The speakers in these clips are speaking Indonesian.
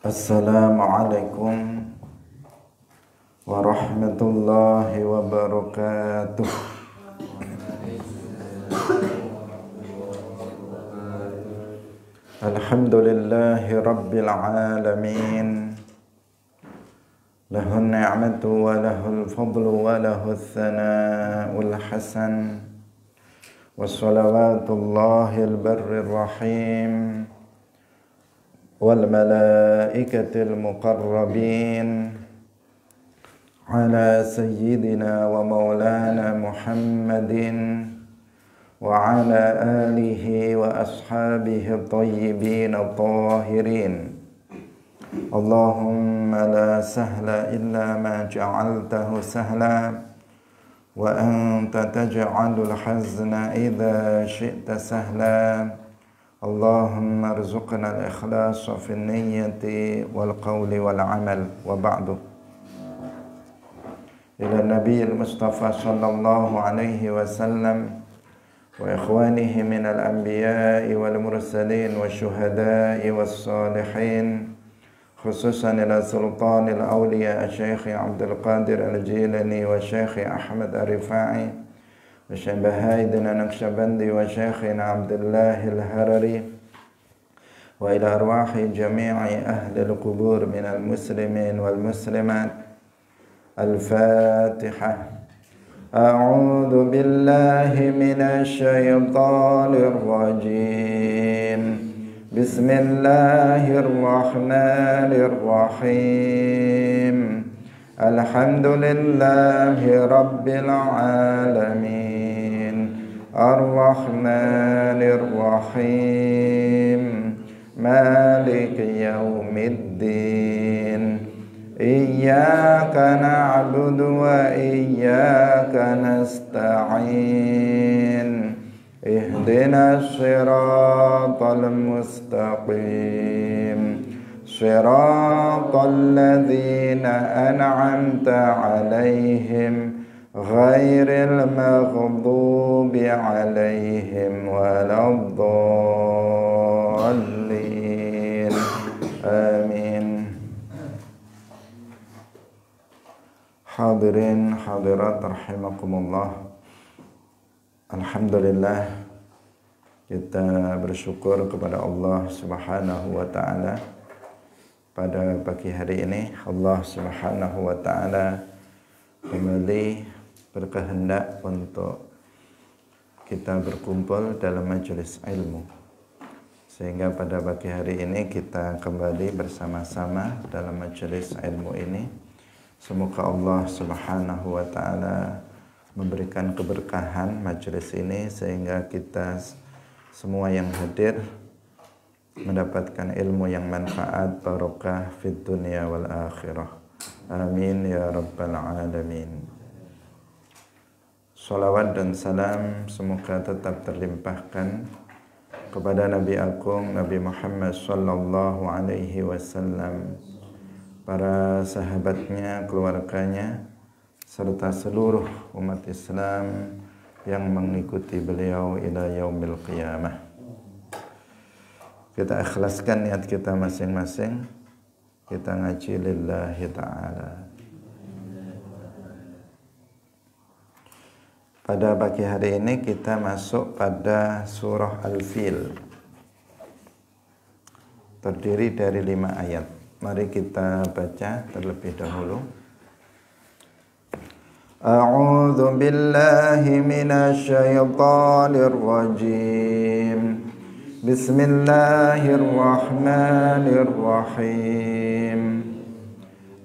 Assalamualaikum warahmatullahi wabarakatuh. Alhamdulillahi rabbil alamin. Lahun ni'matu wa lahul fadlu wa lahul thana'ul hasan. Wassalawatullahi al-barrir rahim wal malaikatil muqarrabin ala sayyidina wa maulana Muhammadin wa ala alihi wa ashabihi tayyibin tahirin. Allahumma la sahla illa ma ja'altahu sahla wa anta taj'alul hazna idha syi'ta sahla. Allahumma arzuqna al-ikhlasa fi niyyati wal qawli wal amal wa ba'du. Ila Nabiyil Mustafa sallallahu alaihi wasallam wa ikhwanihi minal anbiya'i wal mursalin wa syuhada'i was salihin, khususan ila sultanil awliya Syekh Abdul Qadir Al-Jilani wa Syekh Ahmad Ar-Rifai wa Syekh Bahaidina Naqsyabandi wa Syekhina Abdullah Al-Harari wa ila arwahi jami'i ahli al-qubur minal muslimin wal muslimat. Al-Fatihah. A'udzu billahi minasy syaithanir rajim. Bismillahirrahmanirrahim. Alhamdulillahi rabbil alamin. Ar-Rahmanir Rahim. Maliki yaumiddin. Iyyaka na'budu wa iyyaka nasta'in. Ihdinas siratal mustaqim. Siratal ladzina an'amta 'alaihim ghairil maghdubi 'alaihim waladdallin. Amin. Hadirin hadirat rahimakumullah. Alhamdulillah, kita bersyukur kepada Allah Subhanahu wa taala. Pada pagi hari ini Allah Subhanahu wa taala kembali berkehendak untuk kita berkumpul dalam majelis ilmu, sehingga pada pagi hari ini kita kembali bersama-sama dalam majelis ilmu ini. Semoga Allah Subhanahu wa taala memberikan keberkahan majelis ini sehingga kita semua yang hadir mendapatkan ilmu yang manfaat, barokah fid dunya wal akhirah. Amin ya rabbal alamin. Salawat dan salam semoga tetap terlimpahkan kepada Nabi Agung Nabi Muhammad sallallahu alaihi wasallam, para sahabatnya, keluarganya, serta seluruh umat Islam yang mengikuti beliau ila yaumil qiyamah. Kita ikhlaskan niat kita masing-masing. Kita ngaji lillahi ta'ala. Pada pagi hari ini kita masuk pada surah Al-Fil. Terdiri dari 5 ayat. Mari kita baca terlebih dahulu. A'udzu billahi minasy syaithanir rajim. Bismillahirrahmanirrahim.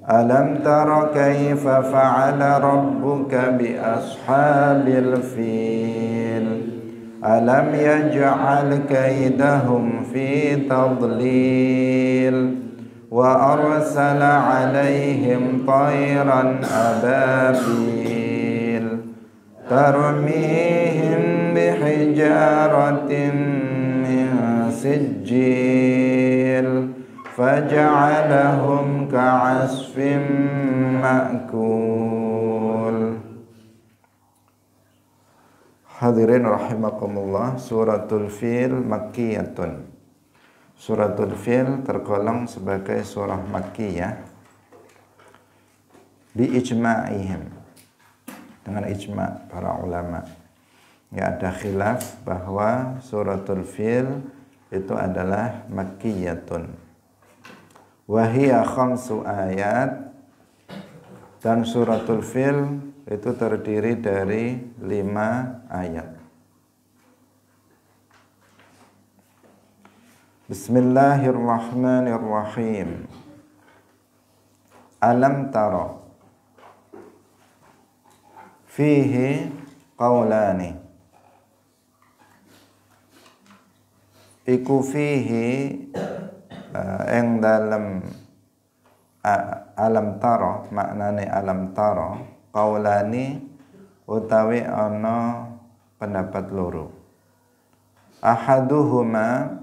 Alam tara kaifa fa'ala rabbuka bi ashabil fil. Alam yaj'al kaidahum fi tadlil. Wa arsala alaihim tayran ababil tarmihim bihijaratin min sijil faja'alahum ka'asfin ma'kul. Hadirin rahimakumullah, suratul Fil makkiyatun. Suratul Fil tergolong sebagai surah Makkiyah bi ijma'ihim, dengan ijma' para ulama. Ya, ada khilaf bahwa Suratul Fil itu adalah Makkiyatun. Wa hiya 5 ayat, dan Suratul Fil itu terdiri dari 5 ayat. Bismillahirrahmanirrahim. Alam tara fihi qaulani. Iku fihi ing dalam alam tara, maknane alam tara qaulani utawi ana pendapat loro. Ahaduhuma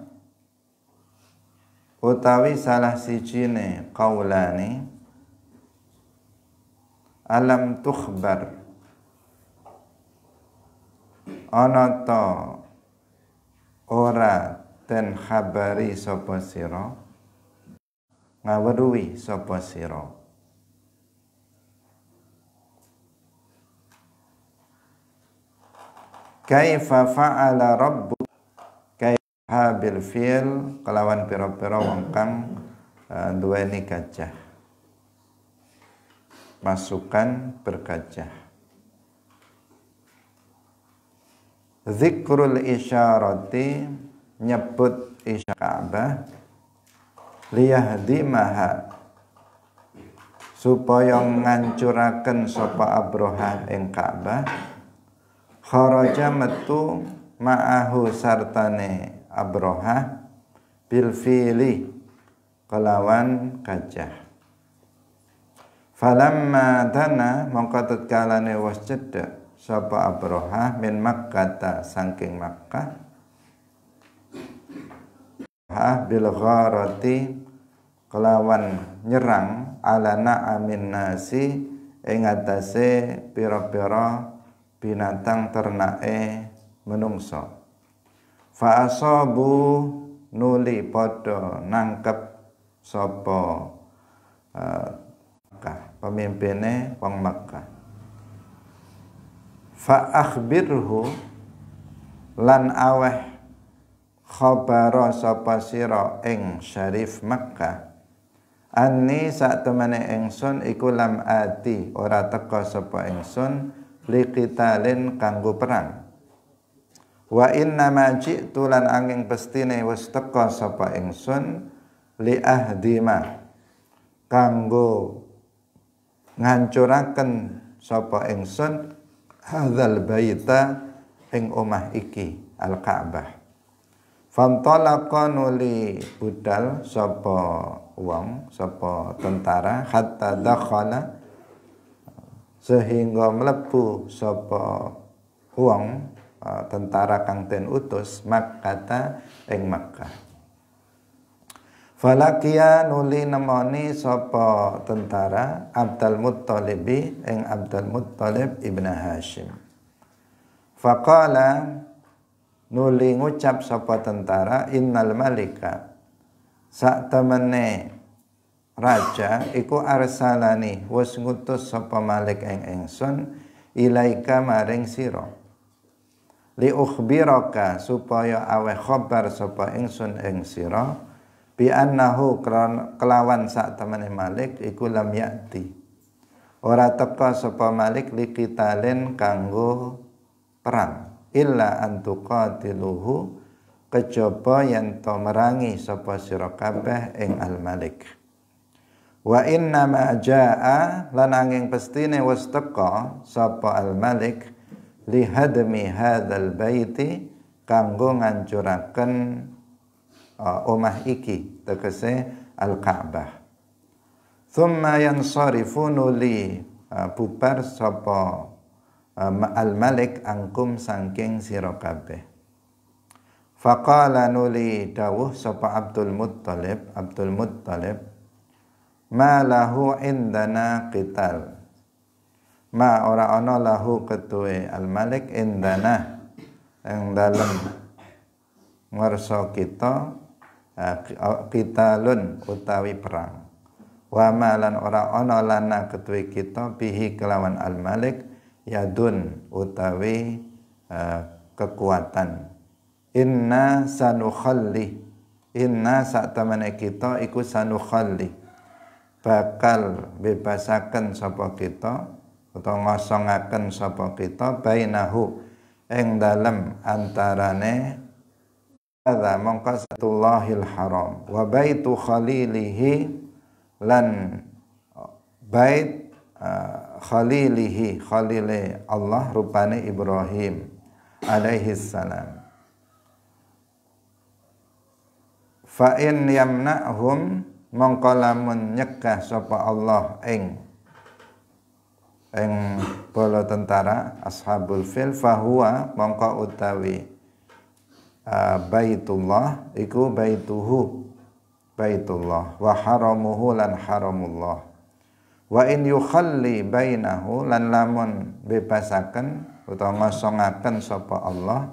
utawi salah sijine qaulani, alam tukhbar, ana ta ora den khabari sapa sira, ngaweruhi sapa sira. Kaifa fa'ala rabbuk bil fil, kelawan pira-pira wong kang duweni gajah, pasukan bergajah. Zikrul isyarati, nyebut isyarat Ka'bah, liyahdimaha, supaya ngancuraken sapa Abraha ing Ka'bah. Kharaja metu ma'ahu sartane Abraha bil fili, kelawan gajah. Falamma dana, mongko tatkalane was cedhek sapa Abraha min Makkah, saking Makkah, bil gharati, kelawan nyerang ala na'amin nasi ing atase pira-pira binatang ternake menungso. Fa asabu, nuli padha nangkep sapa Makkah, pemimpine wong Makkah. Fa akhbirhu, lan aweh khabara sapa sira ing Syarif Makkah, anni sak temene ingsun iku lam ati, ora teka sapa ingsun liqitalin kanggo perang. Wa inna ma ji'tu, lan angin pestine wis teka sapa ingsun li ahdima, kanggo ngancuraken sapa ingsun hadzal baita, ing omah iki al-Ka'bah. Fantalaqa, nuli budal sapa wong, sapa tentara, hatta dakhala, sehingga mlebu sapa wong tentara kang den utus Makkah ing Makkah. Falakia, nuli nemoni sapa tentara Abdul Muttalib ing Abdul Muttalib ibn Hashim. Faqala, nuli ngucap sapa tentara, innal malika, sak temene raja iku arsalani, wis ngutus sapa Malik ing ingsun, ilaika maring sira, li ukhbiraka, supaya aweh khabar sapa ingsun ing sira, bi annahu, kelawan sak temene Malik iku lam ya'ti, ora teka sapa Malik liqitalin kanggo perang, illa antuqatiluhu, kejaba yen to merangi sapa sira kabeh ing al-Malik. Wa inna ma jaa, lan angin pestine wis teka sapa al-Malik lihadmi hadzal baiti, kanggo ngancuraken omah iki, tegese al-Ka'bah. Thumma yansarifu, nuli bubar sapa al-Malik angkum saking sira kabeh. Faqala, nuli dawuh sapa Abdul Muttalib, ma lahu indana qital, ma ora ana lahu ketuwe al-Malik indana ing dalem ngarsa kita qitalun utawi perang. Wa malan ora ana lana ketuwe kita bihi kelawan al-malik yadun utawi kekuatan. Inna sanukhalli, inna saktemene kita iku sanukhalli, bakal bebasaken sapa kita utawa ngosongaken sapa kita bainahu ing dalem antarane hadza mongko satullahil haram wa baitu khalilihi lan bait khalilihi, khalile Allah rupane Ibrahim alaihi salam. Fa in yamna'hum mongko lamun nyegah sapa Allah ing bala tentara ashabul fil fahuwa mongko utawi baitullah iku baituhu baitullah wa haramuhu lan haramullah. Wa in yukhalli bainahu lan lamun bebasaken utawa ngosongaken sapa Allah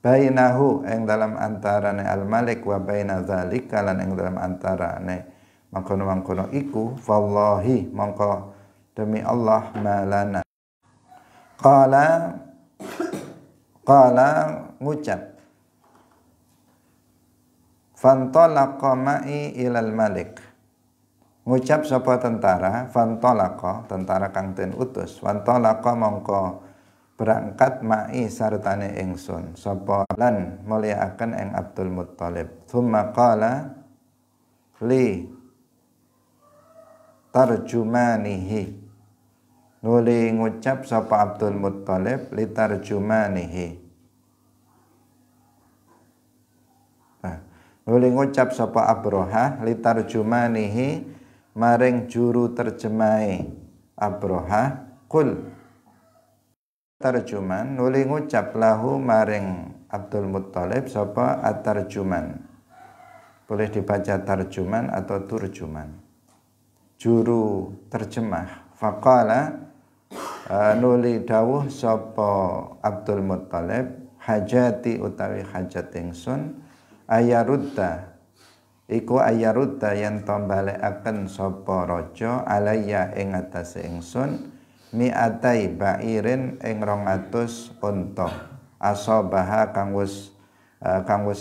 bainahu ing dalam antarane al-malik wa baina dzalika lan ing dalam antarane mangkono-mangkono iku wallahi mongko demi Allah malana qala ngucap fantalaqa ma'i ilal malik, ngucap sapa tentara fantalaqa tentara kang den utus fantalaqa mongko berangkat ma'i sartane ingsun sapa lan mulyakaken ing Abdul Muttalib. Tsumma qala li tarjumanihi, nuli ngucap sapa Abdul Muttalib li tarjumanihi, nuli ngucap sapa Abroha li tarjumanihi maring juru terjemahe Abroha kul tarjuman, nuli ngucap lahu maring Abdul Muttalib sapa at-tarjuman, boleh dibaca tarjuman atau turjuman, juru terjemah. Faqala nuli dawuh sapa Abdul Muttalib hajati utawi hajat ingsun ayarudda iku ayarudda yen to balekaken sapa raja alayya ing atase ingsun mi'atai ba'irin ing 200 unta asabaha kang wis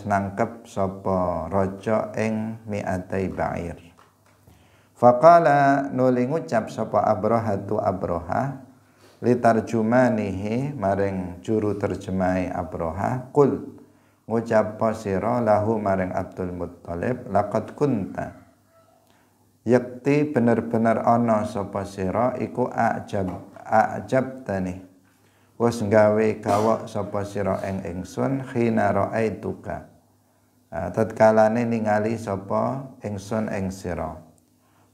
nangkep sapa raja ing mi'atai ba'ir. Faqala nuli ngucap sapa Abrahatu Abraha litarjumanihi maring juru terjemahe Abraha kul ngucap sira lahu maring Abdul Muttalib laqad kunta yakti bener-bener ana sapa sira iku ajab tani wis gawe gawok sapa sira ing ingsun khina raaituka tatkalane ningali sapa ingsun ing sira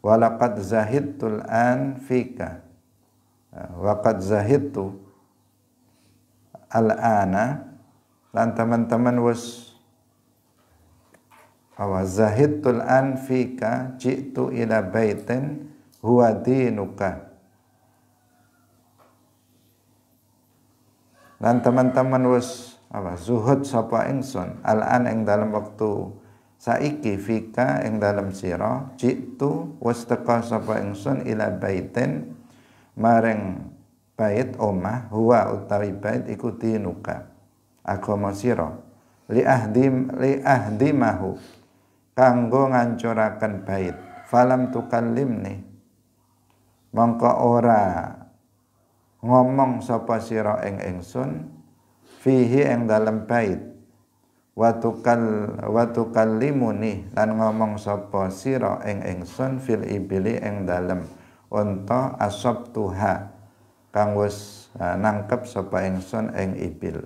walaqad zahidtul an fika waqad zahidtu al-ana lan teman-teman wis zahidtul an fika jitu ila baitin huwa dinuka, lan teman-teman wis zuhud sapa ingsun al-an ing dalam waktu saiki fika ing dalam sira jitu wis teka sapa ingsun ila baitin maring bait omah huwa utawi bait iku dinuka agama sira li ahdimahu kanggo ngancuraken bait falam tukallimni mongko ora ngomong sapa sira ing ingsun fihi ing dalem bait wa tukallimuni lan ngomong sapa sira ing ingsun fil ibili ing dalem unta asabtuha kang wis nangkep sapa ingsun ing ibil.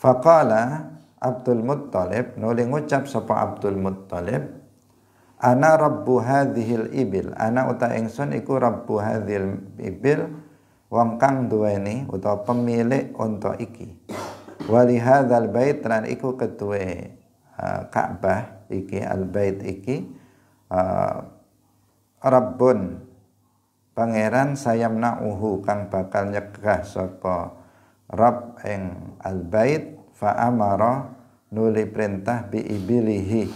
Faqala Abdul Muttalib nuli ngucap sapa Abdul Muttalib ana rabbu hadhil ibil, ana uta ingsun iku rabbu hadhil ibil wong kang duweni utawa pemilik unta iki wali hadzal bait lan iku ketuwe Ka'bah iki al bait iki Rabbun pangeran sayamna'uhu kang bakal nyegah sapa Rabb ing al bait fa amara nuli perintah biibilihi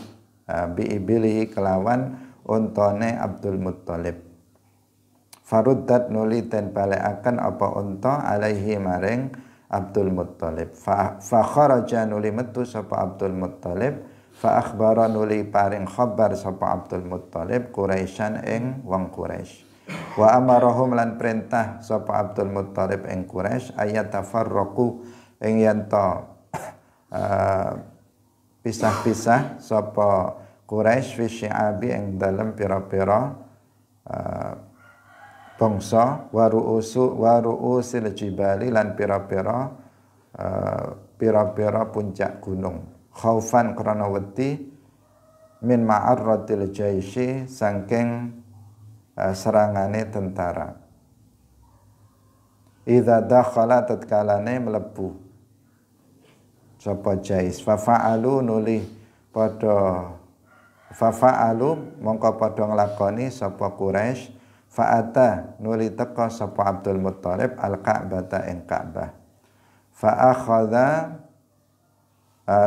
kelawan untone Abdul Muttalib. Faruddat nuli den balekaken apa unta alaihi maring Abdul Muttalib. Fa kharaja nuli metu sapa Abdul Muttalib, fa akhbara nuli paring khabar sapa Abdul Muttalib Quraisyan ing wong Quraisy. Wa amarahum lan perintah sapa Abdul Muttalib ing Quraisy ayat tafarraqu ing yen to pisah-pisah sapa Quraisy fi syi'abi ing dalem pira-pira bangsa wa ru'usil jibali lan pira-pira puncak gunung khaufan krana wedi min ma'arratil jaisi saking serangane tentara. Idza dakhala tatkalane mlebu sapa jais fa fa'alu nuli padha mongko padha nglakoni sapa Quraisy fa'ata nuli teka sapa Abdul Muttalib al-Ka'bata ing Ka'bah fa akhadha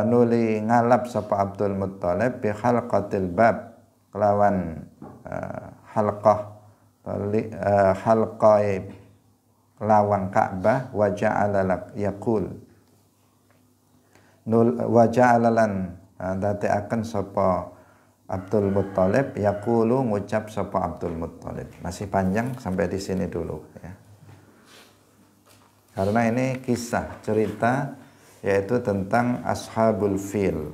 nuli ngalap sapa Abdul Muttalib bi halqatil bab kelawan halqah lawang Ka'bah wa ja'ala yaqul wa ja'ala lan akan sapa Abdul Muttalib yaqulu ngucap sapa Abdul Muttalib. Masih panjang sampai di sini dulu ya. Karena ini kisah cerita yaitu tentang Ashabul Fil.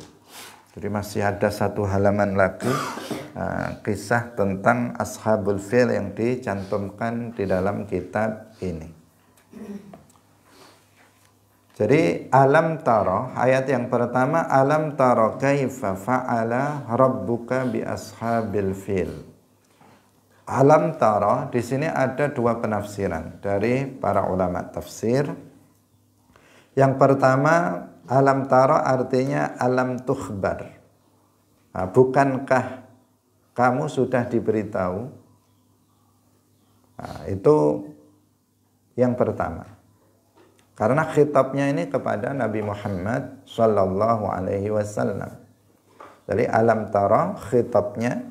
Jadi masih ada satu halaman lagi kisah tentang Ashabul Fil yang dicantumkan di dalam kitab ini. Jadi alam tara, ayat yang pertama alam tara kaifa fa'ala rabbuka bi ashabil fil. Alam tara di sini ada dua penafsiran dari para ulama tafsir. Yang pertama alam tara artinya alam tukhbar. Nah, bukankah kamu sudah diberitahu? Nah, itu yang pertama. Karena khitabnya ini kepada Nabi Muhammad sallallahu alaihi wasallam. Jadi alam tara khitabnya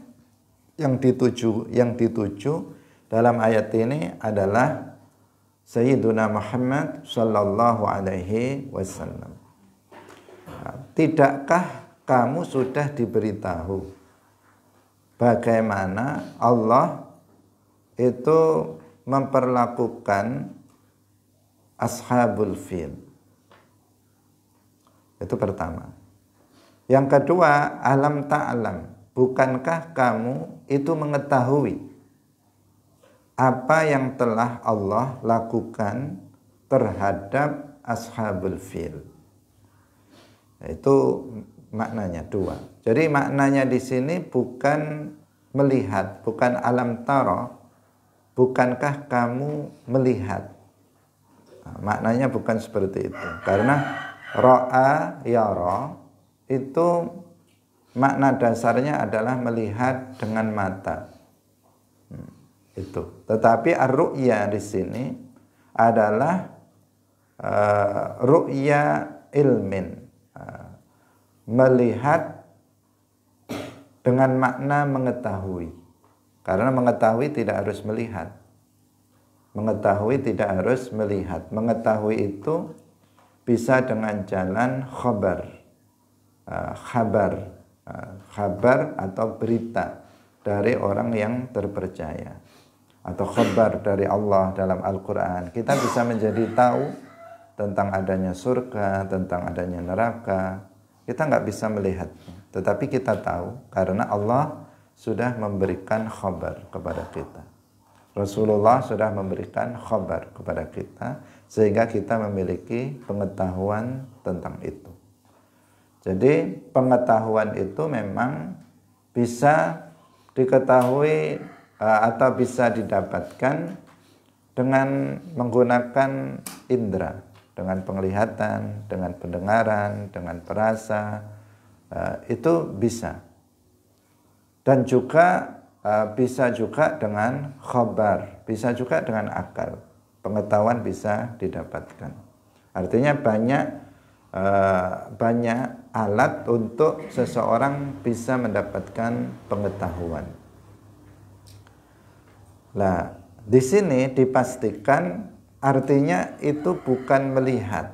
yang dituju dalam ayat ini adalah Sayyiduna Muhammad sallallahu alaihi wasallam. Tidakkah kamu sudah diberitahu bagaimana Allah itu memperlakukan Ashabul Fil? Itu pertama. Yang kedua, alam ta'lam, bukankah kamu itu mengetahui apa yang telah Allah lakukan terhadap Ashabul Fil? Itu maknanya dua. Jadi maknanya di sini bukan melihat, bukan alam tara, bukankah kamu melihat? Nah, maknanya bukan seperti itu. Karena ra'a yara itu makna dasarnya adalah melihat dengan mata. Itu. Tetapi ar-ru'ya di sini adalah ru'ya ilmin. Melihat dengan makna mengetahui. Karena mengetahui tidak harus melihat. Mengetahui tidak harus melihat. Mengetahui itu bisa dengan jalan khabar. Khabar atau berita dari orang yang terpercaya. Atau khabar dari Allah dalam Al-Quran. Kita bisa menjadi tahu tentang adanya surga, tentang adanya neraka. Kita nggak bisa melihatnya. Tetapi kita tahu karena Allah sudah memberikan khabar kepada kita. Rasulullah sudah memberikan khabar kepada kita sehingga kita memiliki pengetahuan tentang itu. Jadi pengetahuan itu memang bisa diketahui atau bisa didapatkan dengan menggunakan indera, dengan penglihatan, dengan pendengaran, dengan perasa, itu bisa. Dan juga bisa juga dengan khabar, bisa juga dengan akal. Pengetahuan bisa didapatkan. Artinya banyak banyak alat untuk seseorang bisa mendapatkan pengetahuan. Nah, di sini dipastikan artinya itu bukan melihat.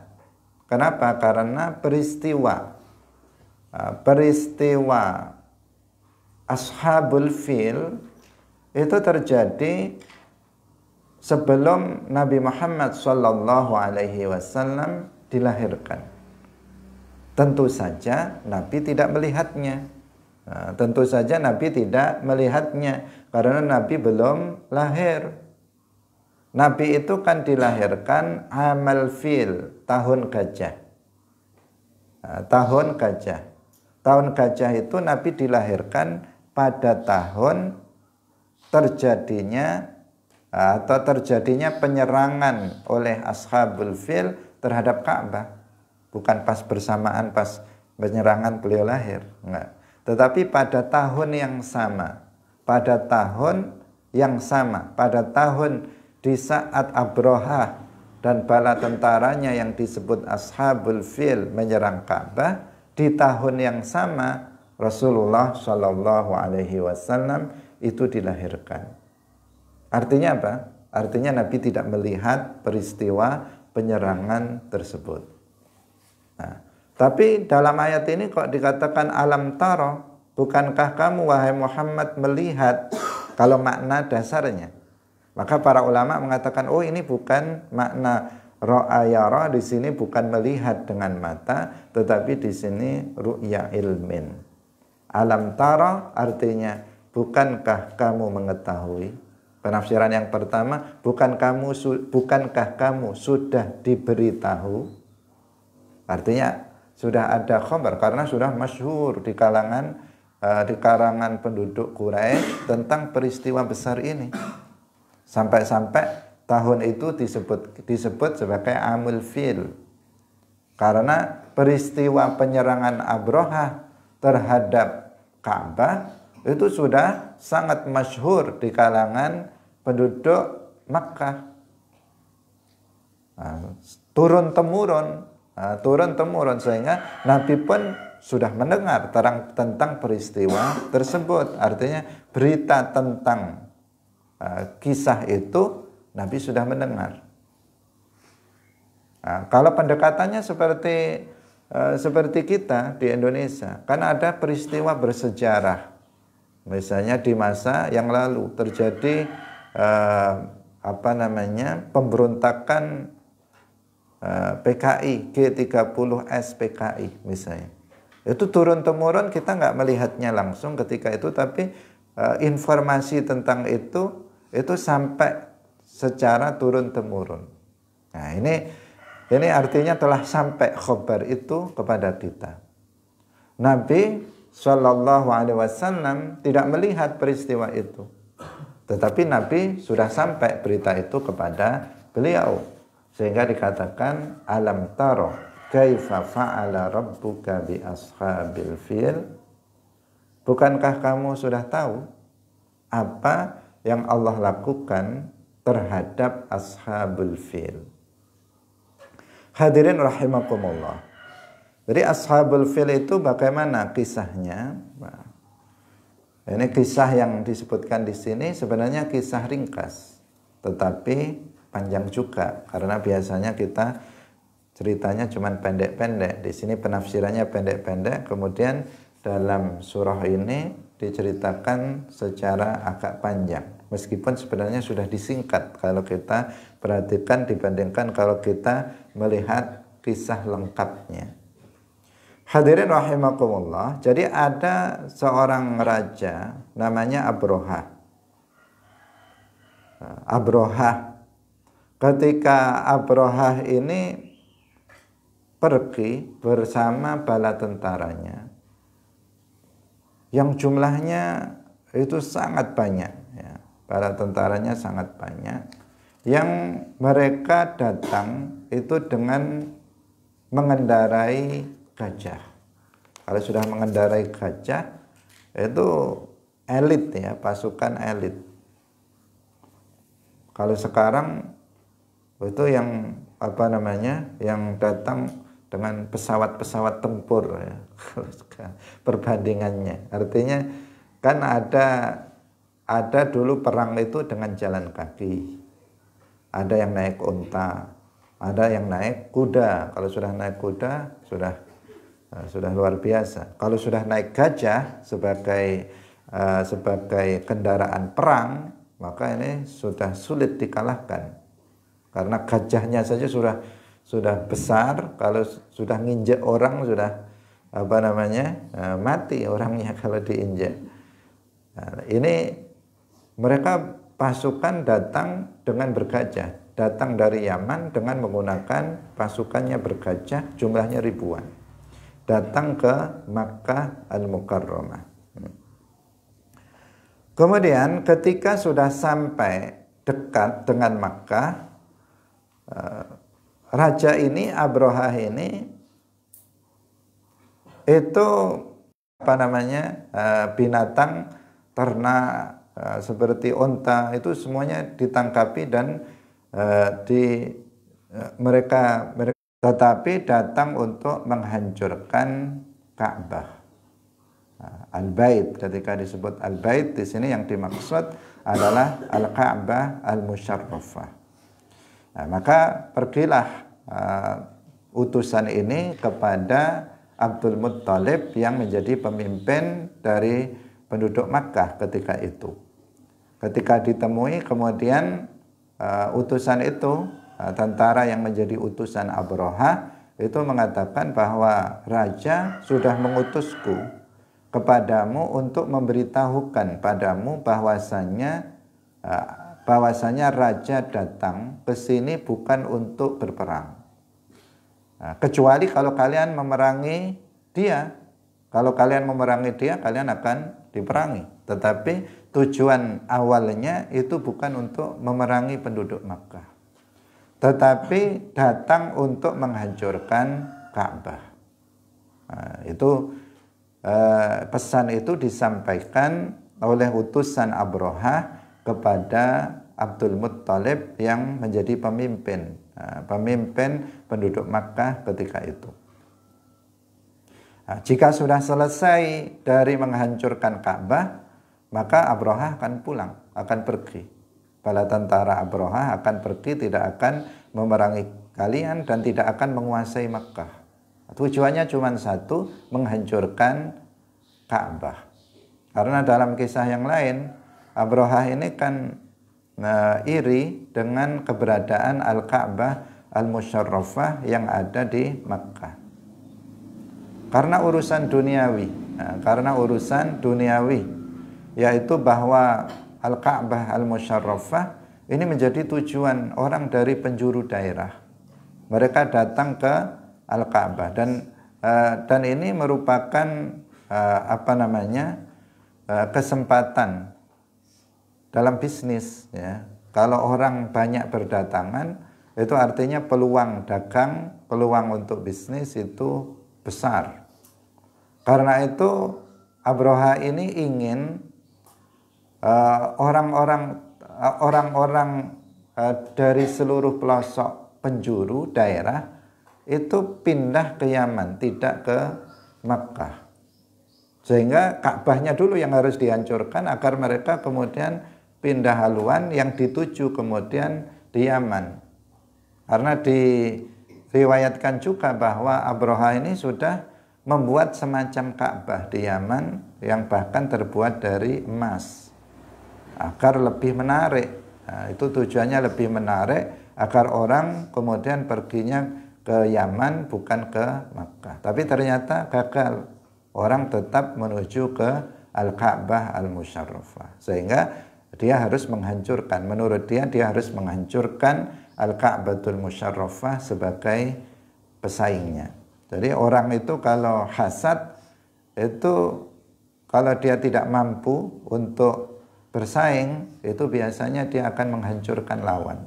Kenapa? Karena peristiwa Ashabul Fil itu terjadi sebelum Nabi Muhammad sallallahu alaihi wasallam dilahirkan. Tentu saja Nabi tidak melihatnya. Tentu saja Nabi tidak melihatnya karena Nabi belum lahir. Nabi itu kan dilahirkan amal fil, tahun gajah. Tahun gajah. Tahun gajah itu Nabi dilahirkan pada tahun terjadinya penyerangan oleh Ashabul Fil terhadap Ka'bah. Bukan pas bersamaan pas penyerangan beliau lahir, enggak. Tetapi pada tahun yang sama, pada tahun di saat Abrahah dan bala tentaranya yang disebut Ashabul Fil menyerang Ka'bah, di tahun yang sama Rasulullah Shallallahu Alaihi Wasallam itu dilahirkan. Artinya apa? Artinya Nabi tidak melihat peristiwa penyerangan tersebut. Nah, tapi dalam ayat ini kok dikatakan alam tara, bukankah kamu wahai Muhammad melihat? Kalau makna dasarnya, maka para ulama mengatakan, oh ini bukan makna ra'a yara, di sini bukan melihat dengan mata, tetapi di sini ru'ya ilmin. Alam tara artinya bukankah kamu mengetahui? Penafsiran yang pertama, bukankah kamu sudah diberitahu? Artinya sudah ada khabar karena sudah masyhur di kalangan penduduk Quraisy tentang peristiwa besar ini. Sampai-sampai tahun itu disebut sebagai Amul Fil. Karena peristiwa penyerangan Abrahah terhadap Ka'bah itu sudah sangat masyhur di kalangan penduduk Makkah. Turun-temurun sehingga Nabi pun sudah mendengar tentang peristiwa tersebut. Artinya berita tentang kisah itu Nabi sudah mendengar. Kalau pendekatannya seperti kita di Indonesia, kan ada peristiwa bersejarah. Misalnya di masa yang lalu terjadi pemberontakan PKI, G30S PKI misalnya. Itu turun-temurun kita nggak melihatnya langsung ketika itu, tapi informasi tentang itu sampai secara turun-temurun. Nah, ini artinya telah sampai khabar itu kepada kita. Nabi Shallallahu Alaihi Wasallam tidak melihat peristiwa itu, tetapi Nabi sudah sampai berita itu kepada beliau, sehingga dikatakan alam taro kaifa fa'ala rabbuka bi ashabil fil. Bukankah kamu sudah tahu apa yang Allah lakukan terhadap ashabul fil? Hadirin rahimakumullah. Jadi ashabul fil itu bagaimana kisahnya? Nah, ini kisah yang disebutkan di sini sebenarnya kisah ringkas, tetapi panjang juga karena biasanya kita ceritanya cuma pendek-pendek. Di sini penafsirannya pendek-pendek, kemudian dalam surah ini diceritakan secara agak panjang. Meskipun sebenarnya sudah disingkat kalau kita perhatikan dibandingkan kalau kita melihat kisah lengkapnya. Hadirin rahimakumullah. Jadi ada seorang raja namanya Abrahah. Ketika Abrahah ini pergi bersama bala tentaranya yang jumlahnya itu sangat banyak, ya. Bala tentaranya sangat banyak, yang mereka datang itu dengan mengendarai gajah. Kalau sudah mengendarai gajah itu elit, ya, pasukan elit. Kalau sekarang itu yang yang datang dengan pesawat-pesawat tempur ya. Perbandingannya. Artinya kan ada dulu perang itu dengan jalan kaki. Ada yang naik unta, ada yang naik kuda. Kalau sudah naik kuda sudah luar biasa. Kalau sudah naik gajah sebagai kendaraan perang, maka ini sudah sulit dikalahkan. Karena gajahnya saja sudah besar, kalau sudah nginjek orang sudah mati orangnya kalau diinjek. Nah, ini mereka pasukan datang dengan bergajah, datang dari Yaman dengan menggunakan pasukannya bergajah, jumlahnya ribuan. Datang ke Makkah Al-Mukarramah. Kemudian ketika sudah sampai dekat dengan Makkah, raja ini, Abrahah ini, itu binatang ternak seperti unta itu semuanya ditangkapi dan mereka tetapi datang untuk menghancurkan Ka'bah. Al-Bait, ketika disebut Al-Bait di sini yang dimaksud adalah Al-Ka'bah Al-Musyarrafah. Nah, maka pergilah utusan ini kepada Abdul Muttalib yang menjadi pemimpin dari penduduk Makkah ketika itu. Ketika ditemui kemudian utusan itu, tentara yang menjadi utusan Abrahah itu mengatakan bahwa raja sudah mengutusku kepadamu untuk memberitahukan padamu bahwasanya raja datang ke sini bukan untuk berperang. Kecuali kalau kalian memerangi dia. Kalau kalian memerangi dia, kalian akan diperangi. Tetapi tujuan awalnya itu bukan untuk memerangi penduduk Makkah, tetapi datang untuk menghancurkan Ka'bah. Itu pesan itu disampaikan oleh utusan Abrahah kepada Abdul Muttalib yang menjadi pemimpin penduduk Makkah ketika itu. Jika sudah selesai dari menghancurkan Ka'bah, maka Abrahah akan pulang, akan pergi. Bala tentara Abrahah akan pergi, tidak akan memerangi kalian dan tidak akan menguasai Makkah. Tujuannya cuma satu, menghancurkan Ka'bah. Karena dalam kisah yang lain, Abrahah ini kan iri dengan keberadaan Al-Ka'bah Al-Musyarrafah yang ada di Makkah. Karena urusan duniawi, yaitu bahwa Al-Ka'bah Al-Musyarrafah ini menjadi tujuan orang dari penjuru daerah. Mereka datang ke Al-Ka'bah dan ini merupakan kesempatan dalam bisnis ya. Kalau orang banyak berdatangan, itu artinya peluang dagang, peluang untuk bisnis itu besar. Karena itu Abrahah ini ingin orang-orang dari seluruh pelosok penjuru daerah itu pindah ke Yaman, tidak ke Makkah. Sehingga Ka'bahnya dulu yang harus dihancurkan agar mereka kemudian pindah haluan yang dituju kemudian di Yaman. Karena diriwayatkan juga bahwa Abrahah ini sudah membuat semacam Ka'bah di Yaman yang bahkan terbuat dari emas agar lebih menarik. Nah, itu tujuannya lebih menarik agar orang kemudian perginya ke Yaman bukan ke Makkah. Tapi ternyata gagal. Orang tetap menuju ke Al-Ka'bah Al-Musyarrafah. Sehingga dia harus menghancurkan. Menurut dia harus menghancurkan Al-Ka'batul Musyarrafah sebagai pesaingnya. Jadi orang itu kalau hasad itu kalau dia tidak mampu untuk bersaing, itu biasanya dia akan menghancurkan lawan.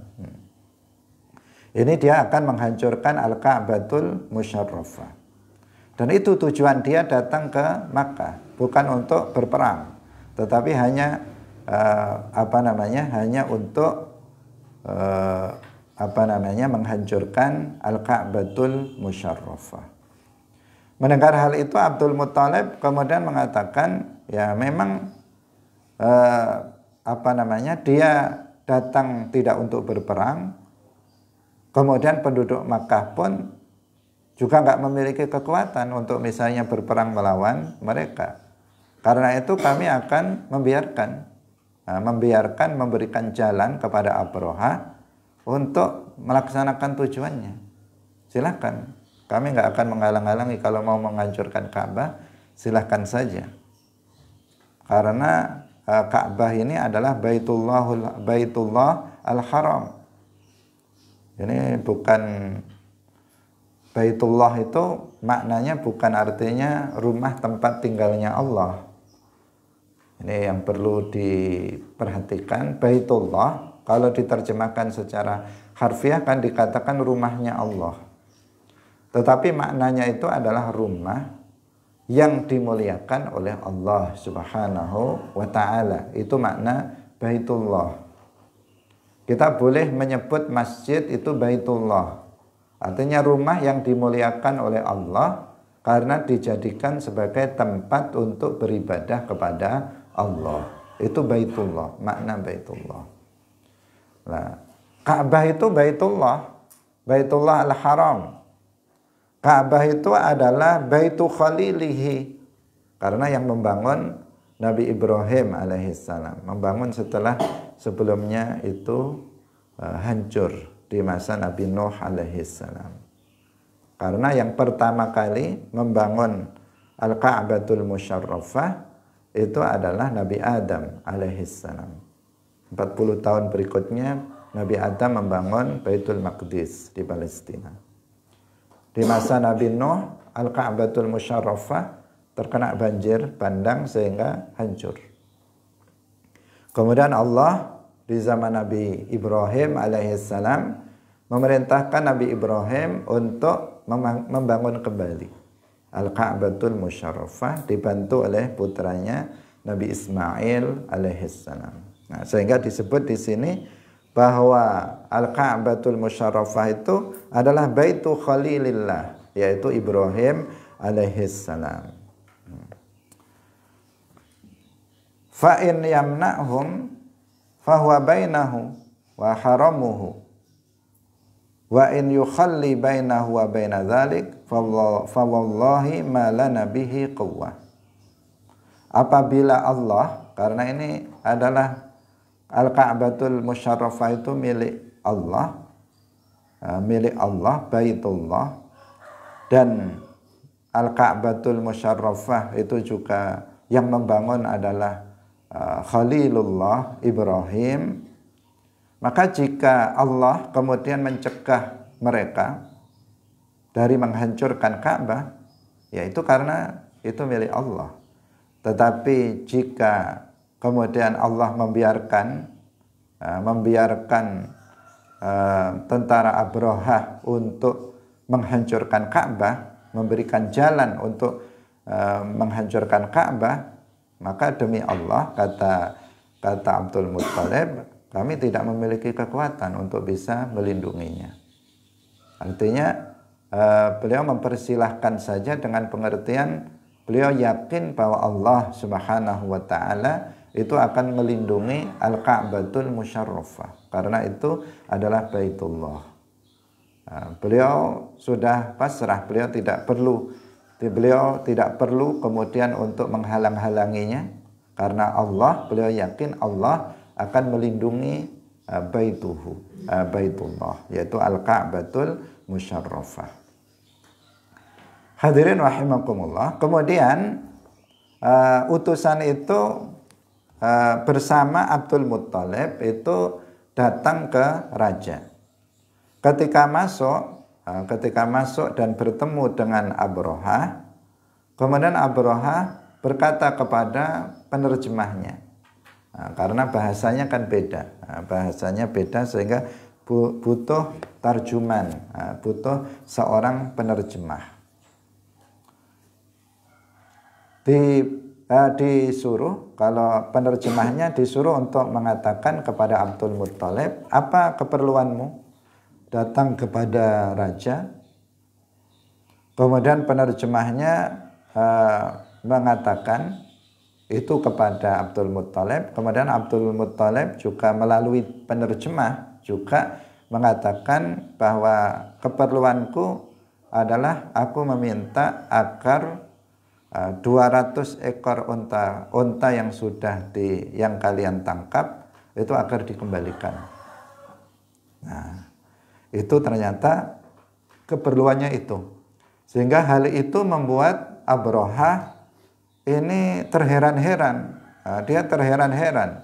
Ini dia akan menghancurkan Al-Ka'batul Musyarrafah. Dan itu tujuan dia datang ke Makkah, bukan untuk berperang, tetapi hanya hanya untuk menghancurkan Al-Ka'batul Musyarrafah. Mendengar hal itu Abdul Muttalib kemudian mengatakan, ya memang dia datang tidak untuk berperang. Kemudian penduduk Makkah pun juga nggak memiliki kekuatan untuk misalnya berperang melawan mereka. Karena itu kami akan memberikan jalan kepada Abraha untuk melaksanakan tujuannya. Silakan, kami nggak akan menghalang-halangi. Kalau mau menghancurkan Ka'bah, silakan saja. Karena Ka'bah ini adalah Baitullah Al-Haram. Ini bukan Baitullah, itu maknanya bukan artinya rumah tempat tinggalnya Allah. Ini yang perlu diperhatikan. Baitullah kalau diterjemahkan secara harfiah kan dikatakan rumahnya Allah. Tetapi maknanya itu adalah rumah yang dimuliakan oleh Allah Subhanahu wa ta'ala. Itu makna Baitullah. Kita boleh menyebut masjid itu Baitullah. Artinya rumah yang dimuliakan oleh Allah karena dijadikan sebagai tempat untuk beribadah kepada Allah. Itu Baitullah, makna Baitullah. Nah, Ka'bah itu Baitullah, Baitullah Al-Haram. Ka'bah itu adalah Baitu Khalilihi. Karena yang membangun Nabi Ibrahim alaihissalam, membangun sebelumnya itu hancur di masa Nabi Nuh alaihissalam. Karena yang pertama kali membangun Al-Ka'batul Musyarrafah itu adalah Nabi Adam alaihissalam. 40 tahun berikutnya Nabi Adam membangun Baitul Maqdis di Palestina. Di masa Nabi Nuh, Al-Ka'batul Musyarrafah terkena banjir bandang sehingga hancur. Kemudian Allah di zaman Nabi Ibrahim alaihissalam memerintahkan Nabi Ibrahim untuk membangun kembali Al-Ka'batul Musyarrafah, dibantu oleh putranya Nabi Ismail alaihissalam. Nah, sehingga disebut di sini bahwa Al-Ka'batul Musyarrafah itu adalah Baitu Khalilillah, yaitu Ibrahim alaihissalam. Fa in yamna'hum fahuwa bainahu wa haramuhu wa in yukhalli bainahu wa baina dzalik fa wallahi ma lana bihi quwwah. Apabila Allah, karena ini adalah Al-Ka'batul Musyarrafah itu milik Allah, Baitullah, dan Al-Ka'batul Musyarrafah itu juga yang membangun adalah Khalilullah Ibrahim. Maka jika Allah kemudian mencegah mereka dari menghancurkan Ka'bah, ya itu karena itu milik Allah. Tetapi jika kemudian Allah membiarkan tentara Abraha untuk menghancurkan Ka'bah, memberikan jalan untuk menghancurkan Ka'bah, maka demi Allah, kata Abdul Muttalib, kami tidak memiliki kekuatan untuk bisa melindunginya. Artinya beliau mempersilahkan saja dengan pengertian beliau yakin bahwa Allah Subhanahu wa ta'ala itu akan melindungi Al-Ka'batul Musyarrafah, karena itu adalah Baitullah. Beliau sudah pasrah, beliau tidak perlu kemudian untuk menghalang-halanginya, karena Allah, beliau yakin Allah akan melindungi Baitullah, yaitu Al-Ka'batul Musyarrafah. Hadirin rahimakumullah. Kemudian utusan itu bersama Abdul Muttalib itu datang ke raja. Ketika masuk dan bertemu dengan Abraha, kemudian Abraha berkata kepada penerjemahnya, karena bahasanya kan beda, sehingga butuh tarjuman, butuh seorang penerjemah. Disuruh, kalau penerjemahnya disuruh untuk mengatakan kepada Abdul Muttalib, apa keperluanmu? datang kepada raja. Kemudian penerjemahnya mengatakan itu kepada Abdul Muttalib. Kemudian Abdul Muttalib juga melalui penerjemah juga mengatakan bahwa keperluanku adalah aku meminta agar 200 ekor unta yang sudah yang kalian tangkap itu agar dikembalikan. Nah, itu ternyata keperluannya itu. Sehingga hal itu membuat Abrahah ini terheran-heran. Dia terheran-heran.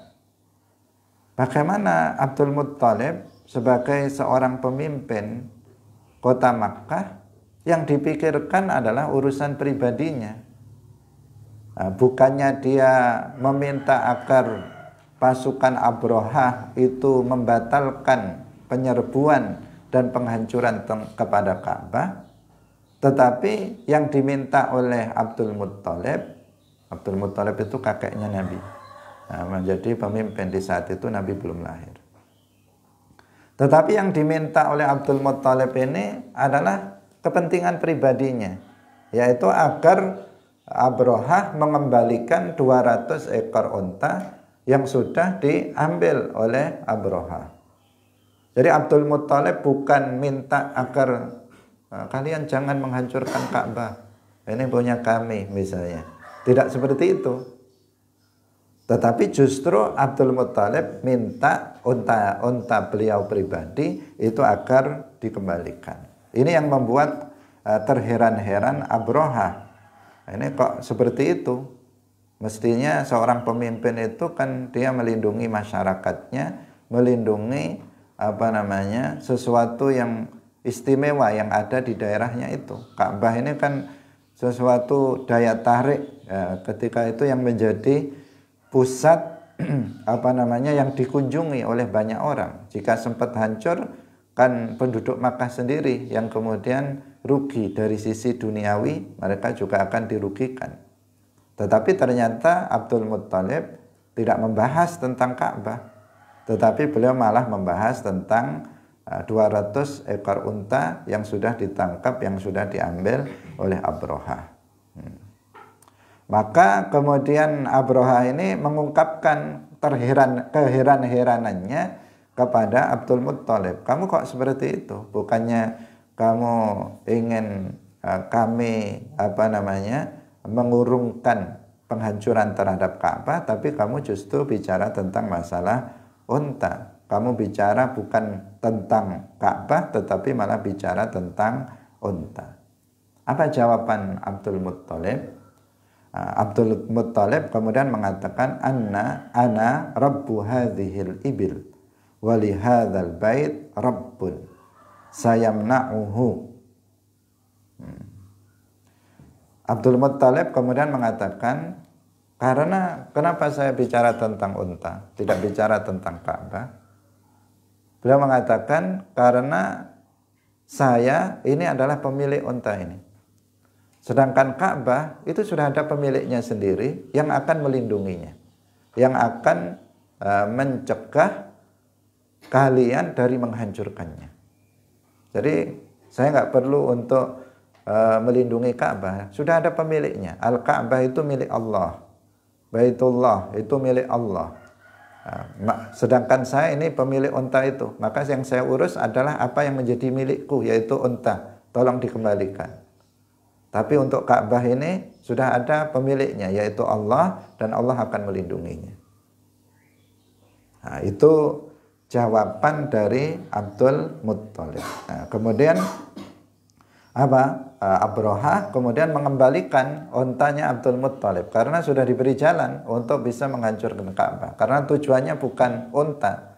Bagaimana Abdul Muttalib sebagai seorang pemimpin kota Makkah yang dipikirkan adalah urusan pribadinya. Bukannya dia meminta agar pasukan Abrahah itu membatalkan penyerbuan dan penghancuran kepada Ka'bah, tetapi yang diminta oleh Abdul Muttalib itu kakeknya Nabi, menjadi pemimpin di saat itu Nabi belum lahir. Tetapi yang diminta oleh Abdul Muttalib ini adalah kepentingan pribadinya, yaitu agar Abrahah mengembalikan 200 ekor unta yang sudah diambil oleh Abrahah. Jadi Abdul Muttalib bukan minta agar kalian jangan menghancurkan Ka'bah, ini punya kami misalnya. Tidak seperti itu. Tetapi justru Abdul Muttalib minta unta beliau pribadi itu agar dikembalikan. Ini yang membuat terheran-heran Abrahah. Ini kok seperti itu? Mestinya seorang pemimpin itu kan dia melindungi masyarakatnya, melindungi sesuatu yang istimewa yang ada di daerahnya itu. Ka'bah ini kan sesuatu daya tarik ketika itu yang menjadi pusat yang dikunjungi oleh banyak orang. Jika sempat hancur kan penduduk Makkah sendiri yang kemudian rugi dari sisi duniawi, mereka juga akan dirugikan. Tetapi ternyata Abdul Muttalib tidak membahas tentang Ka'bah, tetapi beliau malah membahas tentang 200 ekor unta yang sudah ditangkap, yang sudah diambil oleh Abrahah. Maka kemudian Abrahah ini mengungkapkan keheran-heranannya kepada Abdul Muttalib. Kamu kok seperti itu? Bukannya kamu ingin kami mengurungkan penghancuran terhadap Ka'bah, tapi kamu justru bicara tentang masalah unta. Kamu bicara bukan tentang Ka'bah, tetapi malah bicara tentang unta. Apa jawaban Abdul Muttalib? Abdul Muttalib kemudian mengatakan, ana rabbu hadhil ibil wa li hadzal bait rabbun sayamna'uhu. Abdul Muttalib kemudian mengatakan, kenapa saya bicara tentang unta, tidak bicara tentang Ka'bah? Beliau mengatakan, karena saya ini adalah pemilik unta ini. Sedangkan Ka'bah itu sudah ada pemiliknya sendiri yang akan melindunginya, yang akan mencegah kalian dari menghancurkannya. Jadi saya nggak perlu untuk melindungi Ka'bah, sudah ada pemiliknya. Al-Ka'bah itu milik Allah, Baitullah itu milik Allah. Sedangkan saya ini pemilik unta itu, maka yang saya urus adalah apa yang menjadi milikku, yaitu unta, tolong dikembalikan. Tapi untuk Ka'bah ini sudah ada pemiliknya, yaitu Allah, dan Allah akan melindunginya. Nah, itu jawaban dari Abdul Muttalib. Nah, kemudian Abrahah kemudian mengembalikan untanya Abdul Muttalib karena sudah diberi jalan untuk bisa menghancurkan Ka'bah. Karena tujuannya bukan unta.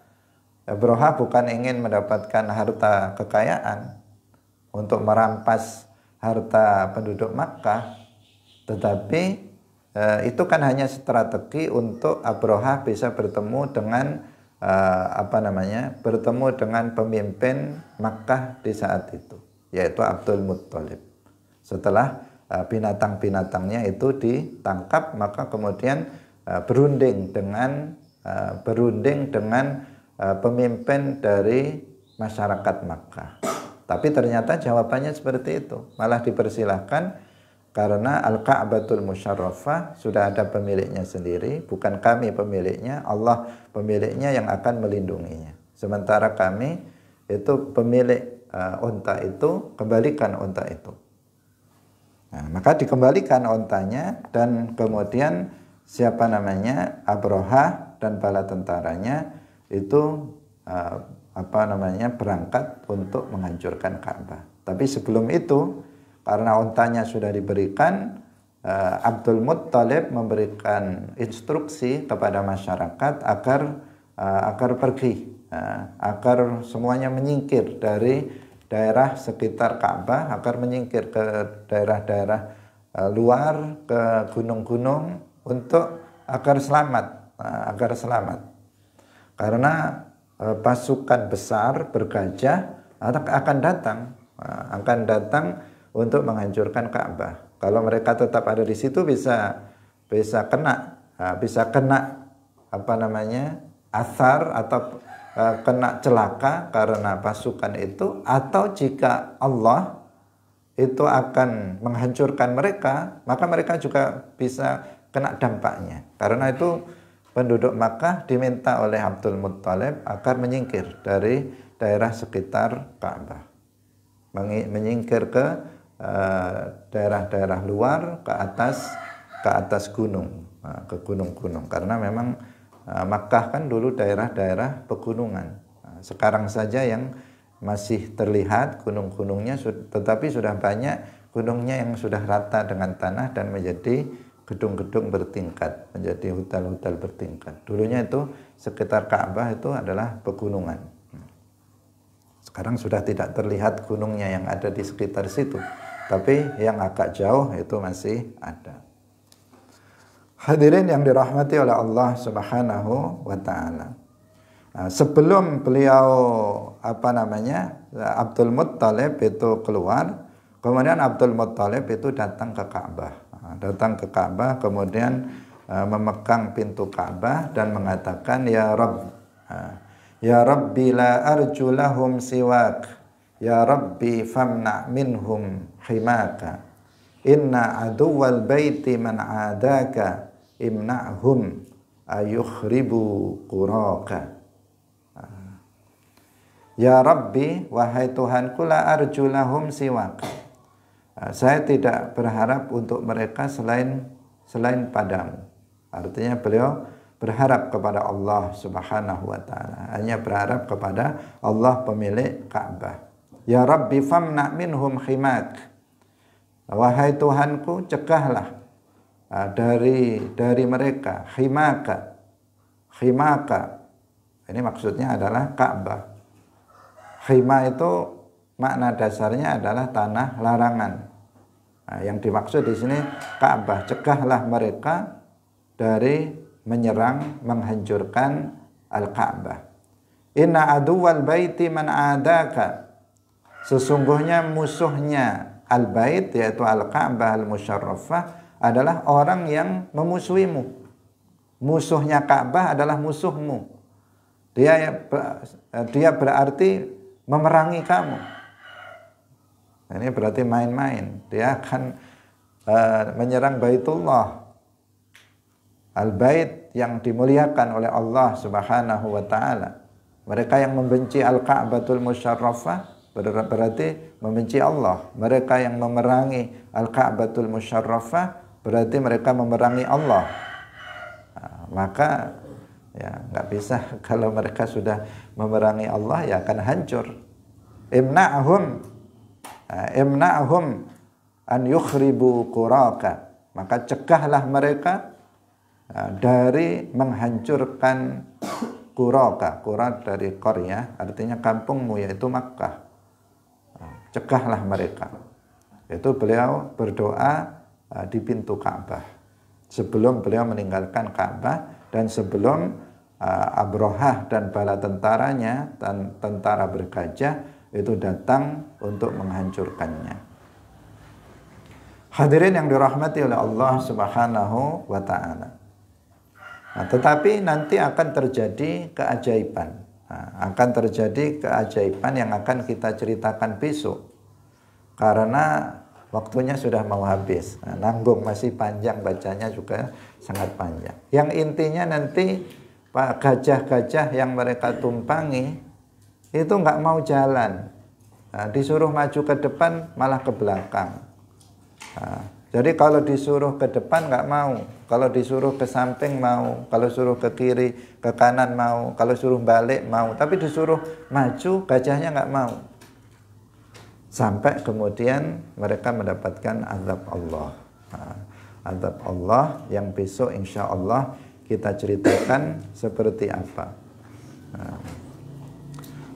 Abrahah bukan ingin mendapatkan harta kekayaan untuk merampas harta penduduk Makkah, tetapi itu kan hanya strategi untuk Abrahah bisa bertemu dengan bertemu dengan pemimpin Makkah di saat itu, yaitu Abdul Muttalib. Setelah binatang-binatangnya itu ditangkap, maka kemudian berunding dengan pemimpin dari masyarakat Makkah. Tapi ternyata jawabannya seperti itu. Malah dipersilahkan karena Al-Ka'batul Musyarrafah sudah ada pemiliknya sendiri, bukan kami pemiliknya, Allah pemiliknya yang akan melindunginya. Sementara kami itu pemilik unta itu, kembalikan unta itu. Nah, maka dikembalikan untanya dan kemudian Abrahah dan bala tentaranya itu berangkat untuk menghancurkan Ka'bah. Tapi sebelum itu, karena untanya sudah diberikan, Abdul Muttalib memberikan instruksi kepada masyarakat agar pergi, agar semuanya menyingkir dari daerah sekitar Ka'bah, agar menyingkir ke daerah-daerah luar, ke gunung-gunung agar selamat. Karena pasukan besar bergajah akan datang untuk menghancurkan Ka'bah. Kalau mereka tetap ada di situ bisa kena asar atau kena celaka karena pasukan itu, atau jika Allah itu akan menghancurkan mereka, maka mereka juga bisa kena dampaknya. Karena itu penduduk Makkah diminta oleh Abdul Muttalib agar menyingkir dari daerah sekitar Ka'bah, menyingkir ke daerah-daerah luar, ke atas gunung, ke gunung-gunung. Karena memang Makkah kan dulu daerah-daerah pegunungan. Sekarang saja yang masih terlihat gunung-gunungnya, tetapi sudah banyak gunungnya yang sudah rata dengan tanah dan menjadi gedung-gedung bertingkat, menjadi hotel-hotel bertingkat. Dulunya itu sekitar Ka'bah itu adalah pegunungan. Sekarang sudah tidak terlihat gunungnya yang ada di sekitar situ, tapi yang agak jauh itu masih ada. Hadirin yang dirahmati oleh Allah Subhanahu wa taala. Nah, sebelum beliau Abdul Muttalib itu keluar, kemudian Abdul Muttalib itu datang ke Ka'bah, kemudian memegang pintu Ka'bah dan mengatakan, ya Rabbi la arju lahum siwak, ya Rabbi famna minhum himaka, inna aduwal baiti man adaka imna'hum ayukhribu quraka. Ya Rabbi, wahai Tuhanku, la arju lahum siwak, saya tidak berharap untuk mereka selain padamu. Artinya beliau berharap kepada Allah Subhanahu wa taala, hanya berharap kepada Allah pemilik Ka'bah. Ya Rabbi famna minhum khimak, wahai Tuhanku, cegahlah dari mereka khimaka. Ini maksudnya adalah Ka'bah. Khima itu makna dasarnya adalah tanah larangan. Nah, yang dimaksud di sini Ka'bah, cegahlah mereka dari menyerang, menghancurkan Al-Ka'bah. Inna aduwal baiti man adaka, sesungguhnya musuhnya Al-Bait, yaitu Al-Ka'bah Al-Musyarrafah, adalah orang yang memusuhimu. Musuhnya Ka'bah adalah musuhmu. Dia berarti memerangi kamu. Ini berarti main-main. Dia akan menyerang Baitullah, Al-Bait yang dimuliakan oleh Allah Subhanahu wa taala. Mereka yang membenci Al-Ka'batul Musyarrafah berarti membenci Allah. Mereka yang memerangi Al-Ka'batul Musyarrafah berarti mereka memerangi Allah. Nah, maka ya nggak bisa, kalau mereka sudah memerangi Allah ya akan hancur. Imna'hum an yukhribu quraka, maka cegahlah mereka dari menghancurkan Quraka. Qura dari Qaryah, artinya kampungmu, yaitu Makkah. Cegahlah mereka. Itu beliau berdoa di pintu Ka'bah sebelum beliau meninggalkan Ka'bah dan sebelum Abrahah dan bala tentaranya dan tentara bergajah itu datang untuk menghancurkannya. Hadirin yang dirahmati oleh Allah Subhanahu wa taala. Nah, tetapi nanti akan terjadi keajaiban. Nah, akan terjadi keajaiban yang akan kita ceritakan besok. Karena waktunya sudah mau habis. Nah, nanggung masih panjang, bacanya juga sangat panjang. Yang intinya nanti Pak gajah-gajah yang mereka tumpangi itu nggak mau jalan. Nah, disuruh maju ke depan malah ke belakang. Nah, jadi kalau disuruh ke depan nggak mau, kalau disuruh ke samping mau, kalau suruh ke kiri, ke kanan mau, kalau suruh balik mau, tapi disuruh maju gajahnya nggak mau. Sampai kemudian mereka mendapatkan azab Allah. Nah, azab Allah yang besok insya Allah kita ceritakan seperti apa. Nah,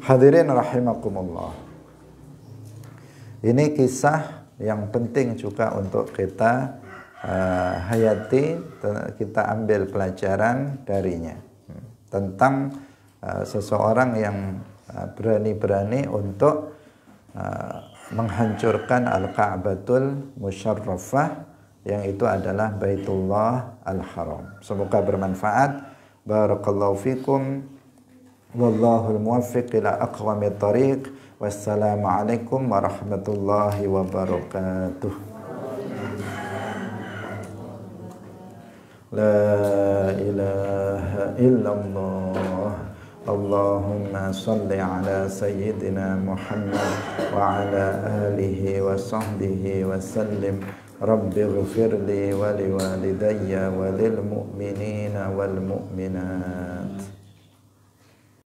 hadirin rahimakumullah. Ini kisah yang penting juga untuk kita hayati, kita ambil pelajaran darinya. Tentang seseorang yang berani-berani untuk menghancurkan Al-Ka'batul Musyarrafah, yang itu adalah Baitullah Al-Haram. Semoga bermanfaat. Barakallahu fikum. Wallahul muwaffiq ila aqwamit thariq. Wassalamualaikum warahmatullahi wabarakatuh. La ilaha illallah. Allahumma salli ala sayyidina Muhammad wa ala alihi wa sahbihi wa sallim. Rabbi ghfirli wa liwalidayya wa lil mu'minina wal mu'minat.